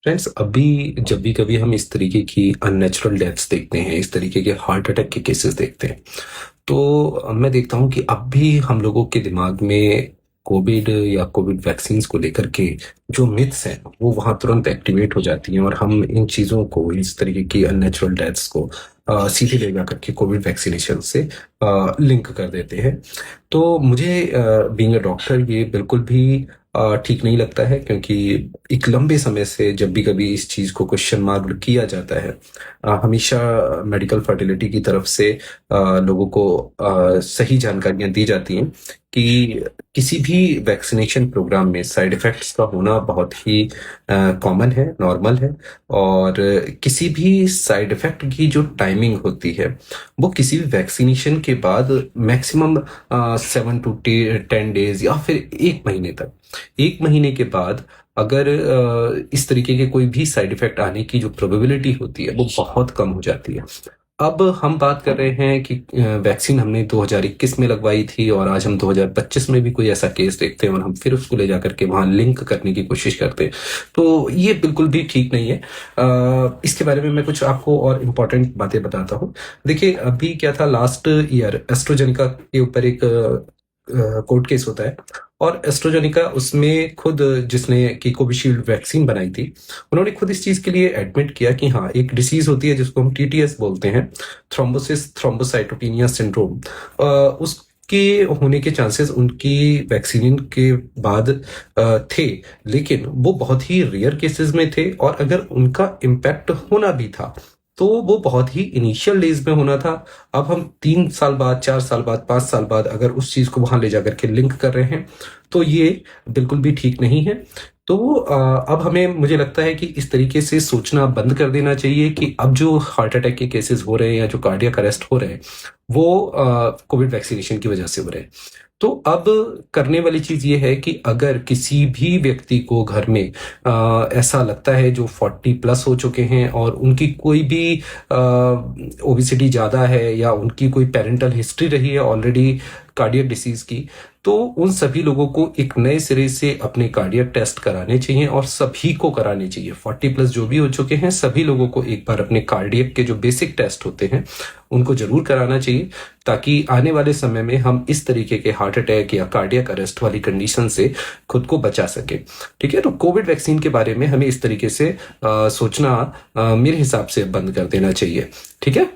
Friends, अभी जब भी कभी हम इस तरीके की अननेचुरल डेथ्स देखते हैं, इस तरीके के हार्ट अटैक के केसेस देखते हैं, तो मैं देखता हूँ कि अब भी हम लोगों के दिमाग में कोविड या कोविड वैक्सीन्स को लेकर के जो मिथ्स हैं वो वहाँ तुरंत एक्टिवेट हो जाती हैं, और हम इन चीज़ों को, इस तरीके की अननेचुरल डेथ्स को सीधे ले जा करके कोविड वैक्सीनेशन से लिंक कर देते हैं। तो मुझे बीइंग अ डॉक्टर ये बिल्कुल भी ठीक नहीं लगता है, क्योंकि एक लंबे समय से जब भी कभी इस चीज़ को क्वेश्चन मार्क किया जाता है, हमेशा मेडिकल फर्टिलिटी की तरफ से लोगों को सही जानकारियां दी जाती हैं कि किसी भी वैक्सीनेशन प्रोग्राम में साइड इफेक्ट्स का होना बहुत ही कॉमन है, नॉर्मल है। और किसी भी साइड इफेक्ट की जो टाइमिंग होती है वो किसी भी वैक्सीनेशन के बाद मैक्सिमम 7 to 10 डेज या फिर 1 महीने तक, 1 महीने के बाद अगर इस तरीके के कोई भी साइड इफेक्ट आने की जो प्रोबेबिलिटी होती है वो बहुत कम हो जाती है। अब हम बात कर रहे हैं कि वैक्सीन हमने 2021 में लगवाई थी, और आज हम 2025 में भी कोई ऐसा केस देखते हैं और हम फिर उसको ले जाकर के वहां लिंक करने की कोशिश करते हैं। तो ये बिल्कुल भी ठीक नहीं है। इसके बारे में मैं कुछ आपको और इम्पोर्टेंट बातें बताता हूँ। देखिए, अभी क्या था, लास्ट ईयर एस्ट्रोजेनिका के ऊपर एक कोर्ट केस होता है, और एस्ट्रोजेनिका उसमें खुद, जिसने की कोविशील्ड वैक्सीन बनाई थी, उन्होंने खुद इस चीज के लिए एडमिट किया कि हाँ, एक डिसीज होती है जिसको हम टीटीएस बोलते हैं, थ्रोम्बोसिस थ्रोम्बोसाइटोपेनिया सिंड्रोम। उसके होने के चांसेस उनकी वैक्सीन के बाद थे, लेकिन वो बहुत ही रेयर केसेस में थे, और अगर उनका इम्पैक्ट होना भी था तो वो बहुत ही इनिशियल डेज में होना था। अब हम 3 साल बाद, 4 साल बाद, 5 साल बाद अगर उस चीज को वहां ले जाकर के लिंक कर रहे हैं, तो ये बिल्कुल भी ठीक नहीं है। तो अब हमें, मुझे लगता है कि इस तरीके से सोचना बंद कर देना चाहिए कि अब जो हार्ट अटैक के केसेस हो रहे हैं या जो कार्डियक अरेस्ट हो रहे हैं वो कोविड वैक्सीनेशन की वजह से हो रहे हैं। तो अब करने वाली चीज ये है कि अगर किसी भी व्यक्ति को घर में ऐसा लगता है, जो 40+ हो चुके हैं और उनकी कोई भी ओबिसिटी ज्यादा है, या उनकी कोई पेरेंटल हिस्ट्री रही है ऑलरेडी कार्डियक डिसीज की, तो उन सभी लोगों को एक नए सिरे से अपने कार्डियक टेस्ट कराने चाहिए, और सभी को कराने चाहिए। 40+ जो भी हो चुके हैं सभी लोगों को एक बार अपने कार्डियक के जो बेसिक टेस्ट होते हैं उनको जरूर कराना चाहिए, ताकि आने वाले समय में हम इस तरीके के हार्ट अटैक या कार्डियक अरेस्ट वाली कंडीशन से खुद को बचा सके। ठीक है, तो कोविड वैक्सीन के बारे में हमें इस तरीके से सोचना मेरे हिसाब से बंद कर देना चाहिए। ठीक है।